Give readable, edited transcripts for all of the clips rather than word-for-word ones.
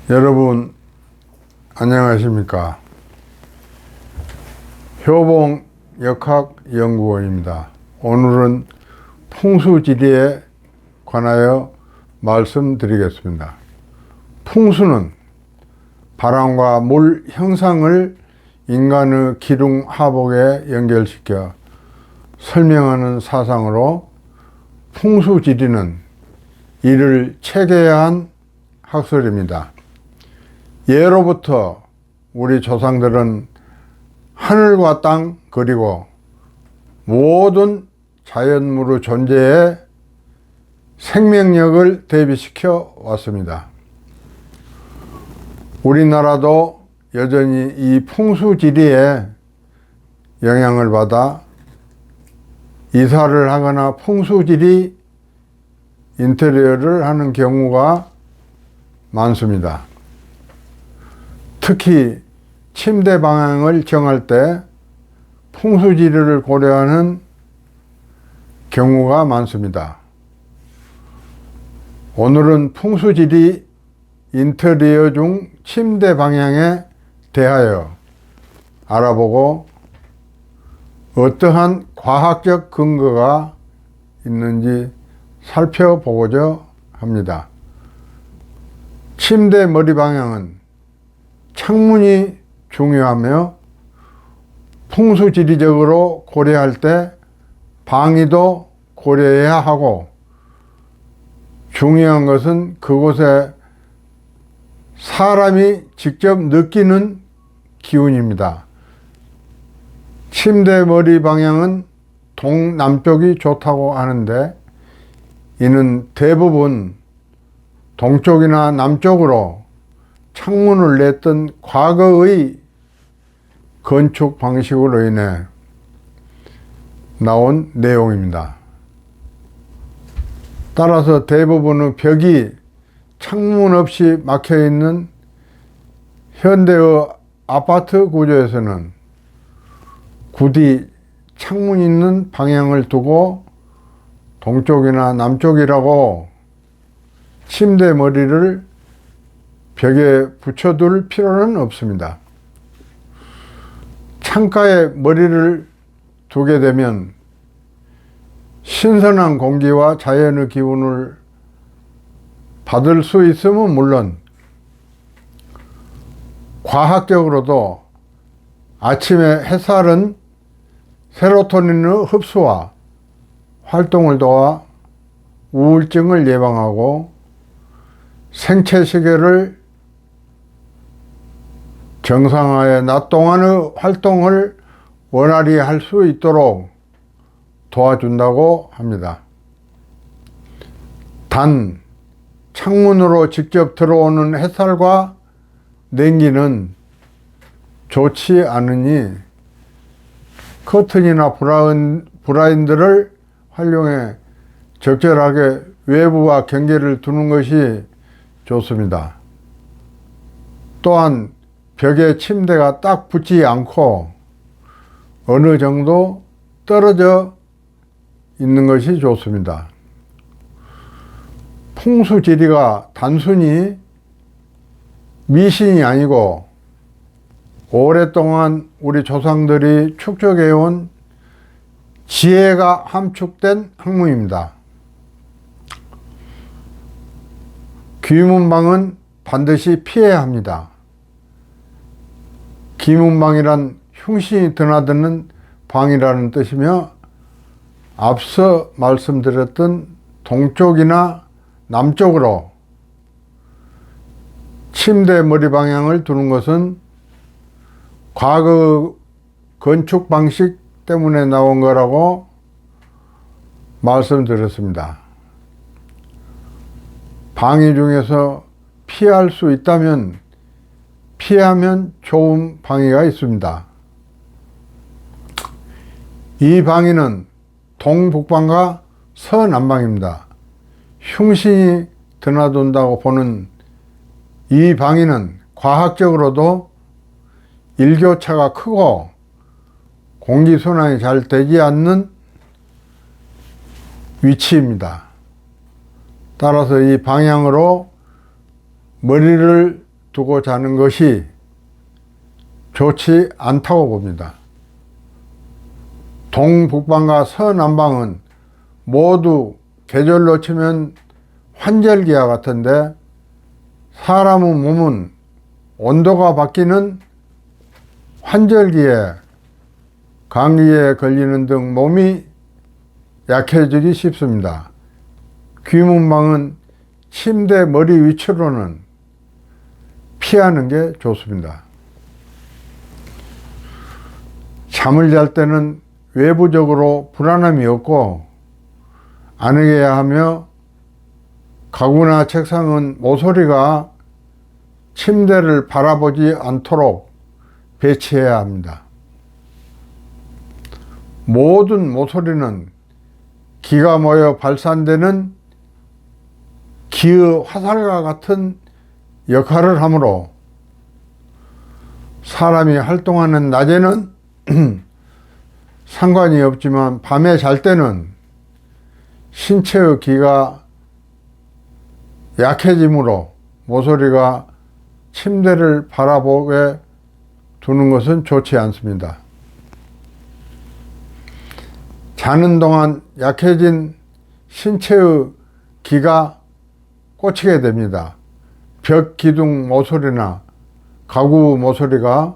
여러분 안녕하십니까? 효봉 역학연구원입니다. 오늘은 풍수지리에 관하여 말씀드리겠습니다. 풍수는 바람과 물 형상을 인간의 기둥 하복에 연결시켜 설명하는 사상으로 풍수지리는 이를 체계한 학설입니다. 예로부터 우리 조상들은 하늘과 땅 그리고 모든 자연물의 존재에 생명력을 대비시켜 왔습니다. 우리나라도 여전히 이 풍수지리에 영향을 받아 이사를 하거나 풍수지리 인테리어를 하는 경우가 많습니다. 특히 침대 방향을 정할 때 풍수지리를 고려하는 경우가 많습니다. 오늘은 풍수지리 인테리어 중 침대 방향에 대하여 알아보고 어떠한 과학적 근거가 있는지 살펴보고자 합니다. 침대 머리 방향은 창문이 중요하며 풍수지리적으로 고려할 때 방위도 고려해야 하고, 중요한 것은 그곳에 사람이 직접 느끼는 기운입니다. 침대 머리 방향은 동남쪽이 좋다고 하는데, 이는 대부분 동쪽이나 남쪽으로 창문을 냈던 과거의 건축 방식으로 인해 나온 내용입니다. 따라서 대부분의 벽이 창문 없이 막혀 있는 현대의 아파트 구조에서는 부디 창문 있는 방향을 두고 동쪽이나 남쪽이라고 침대 머리를 벽에 붙여둘 필요는 없습니다. 창가에 머리를 두게 되면 신선한 공기와 자연의 기운을 받을 수 있으면 물론, 과학적으로도 아침에 햇살은 세로토닌의 흡수와 활동을 도와 우울증을 예방하고 생체 시계를 정상화해 낮 동안의 활동을 원활히 할 수 있도록 도와준다고 합니다. 단, 창문으로 직접 들어오는 햇살과 냉기는 좋지 않으니 커튼이나 브라인드를 활용해 적절하게 외부와 경계를 두는 것이 좋습니다. 또한 벽에 침대가 딱 붙지 않고 어느 정도 떨어져 있는 것이 좋습니다. 풍수지리가 단순히 미신이 아니고 오랫동안 우리 조상들이 축적해온 지혜가 함축된 학문입니다. 귀문방은 반드시 피해야 합니다. 귀문방이란 흉신이 드나드는 방이라는 뜻이며, 앞서 말씀드렸던 동쪽이나 남쪽으로 침대 머리 방향을 두는 것은 과거 건축 방식 때문에 나온 거라고 말씀드렸습니다. 방위 중에서 피할 수 있다면 피하면 좋은 방위가 있습니다. 이 방위는 동북방과 서남방입니다. 흉신이 드나든다고 보는 이 방위는 과학적으로도 일교차가 크고 공기순환이 잘 되지 않는 위치입니다. 따라서 이 방향으로 머리를 두고 자는 것이 좋지 않다고 봅니다. 동북방과 서남방은 모두 계절로 치면 환절기와 같은데, 사람의 몸은 온도가 바뀌는 환절기에 감기에 걸리는 등 몸이 약해지기 쉽습니다. 귀문방은 침대 머리 위치로는 피하는 게 좋습니다. 잠을 잘 때는 외부적으로 불안함이 없고 안개야 하며, 가구나 책상은 모서리가 침대를 바라보지 않도록 배치해야 합니다. 모든 모서리는 기가 모여 발산되는 기의 화살과 같은 역할을 하므로, 사람이 활동하는 낮에는 상관이 없지만 밤에 잘 때는 신체의 기가 약해지므로 모서리가 침대를 바라보게 두는 것은 좋지 않습니다. 자는 동안 약해진 신체의 기가 꽂히게 됩니다. 벽 기둥 모서리나 가구 모서리가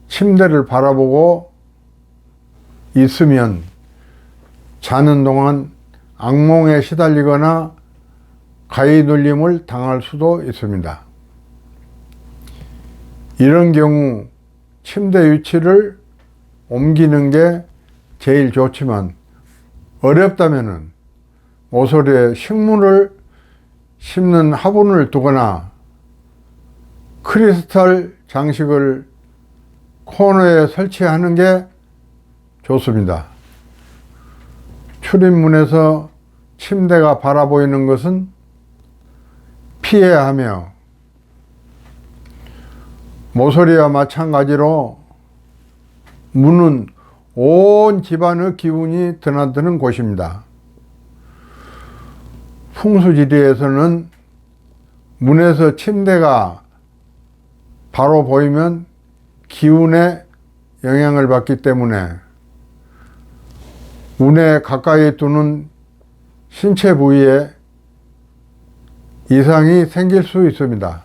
침대를 바라보고 있으면 자는 동안 악몽에 시달리거나 가위 눌림을 당할 수도 있습니다. 이런 경우 침대 위치를 옮기는 게 제일 좋지만, 어렵다면은 모서리에 식물을 심는 화분을 두거나 크리스탈 장식을 코너에 설치하는 게 좋습니다. 출입문에서 침대가 바라보이는 것은 피해야 하며, 모서리와 마찬가지로 문은 온 집안의 기운이 드나드는 곳입니다. 풍수지리에서는 문에서 침대가 바로 보이면 기운에 영향을 받기 때문에 문에 가까이 두는 신체 부위에 이상이 생길 수 있습니다.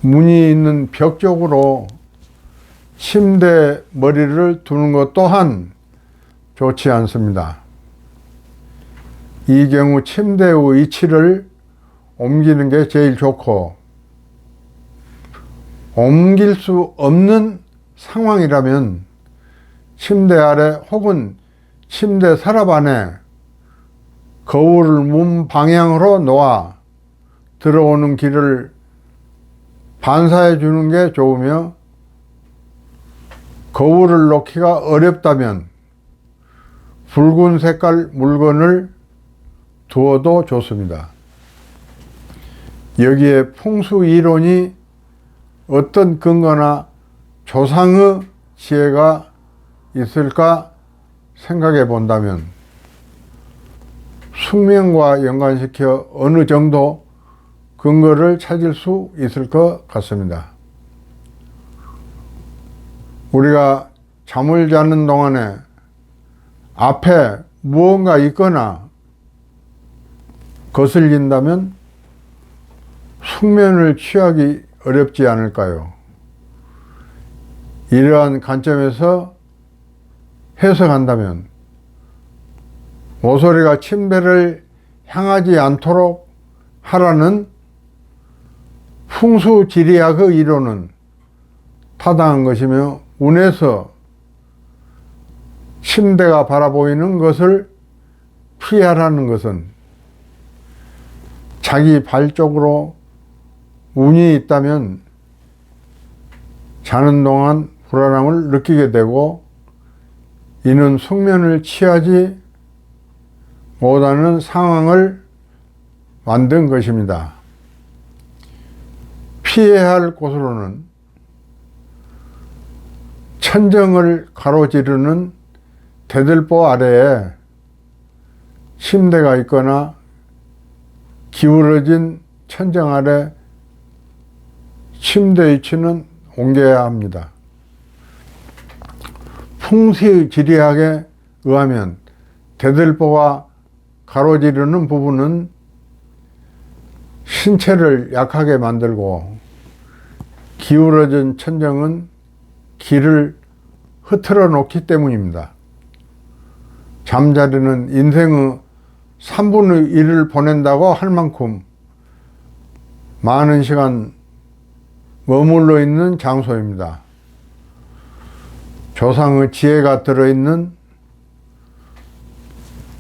문이 있는 벽 쪽으로 침대 머리를 두는 것 또한 좋지 않습니다. 이 경우 침대의 위치를 옮기는 게 제일 좋고, 옮길 수 없는 상황이라면 침대 아래 혹은 침대 서랍 안에 거울을 문 방향으로 놓아 들어오는 길을 반사해 주는 게 좋으며, 거울을 놓기가 어렵다면 붉은 색깔 물건을 두어도 좋습니다. 여기에 풍수 이론이 어떤 근거나 조상의 지혜가 있을까 생각해 본다면, 숙명과 연관시켜 어느 정도 근거를 찾을 수 있을 것 같습니다. 우리가 잠을 자는 동안에 앞에 무언가 있거나 거슬린다면 숙면을 취하기 어렵지 않을까요? 이러한 관점에서 해석한다면 모서리가 침대를 향하지 않도록 하라는 풍수지리학의 이론은 타당한 것이며, 문에서 침대가 바라보이는 것을 피하라는 것은 자기 발 쪽으로 문이 있다면 자는 동안 불안함을 느끼게 되고, 이는 숙면을 취하지 못하는 상황을 만든 것입니다. 피해야 할 곳으로는 천정을 가로지르는 대들보 아래에 침대가 있거나 기울어진 천정 아래 침대 위치는 옮겨야 합니다. 풍수지리학에 의하면 대들보가 가로지르는 부분은 신체를 약하게 만들고 기울어진 천정은 기를 흐트러 놓기 때문입니다. 잠자리는 인생의 3분의 1을 보낸다고 할 만큼 많은 시간 머물러 있는 장소입니다. 조상의 지혜가 들어있는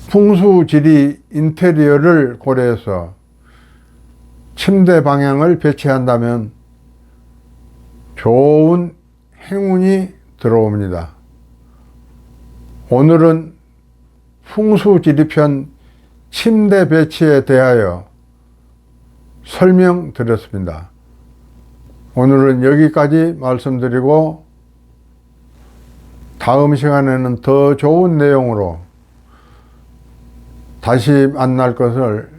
풍수지리 인테리어를 고려해서 침대 방향을 배치한다면 좋은 행운이 들어옵니다. 오늘은 풍수지리편 침대 배치에 대하여 설명드렸습니다. 오늘은 여기까지 말씀드리고 다음 시간에는 더 좋은 내용으로 다시 만날 것을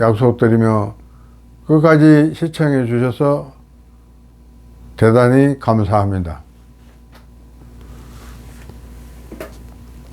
약속드리며 끝까지 시청해 주셔서 대단히 감사합니다.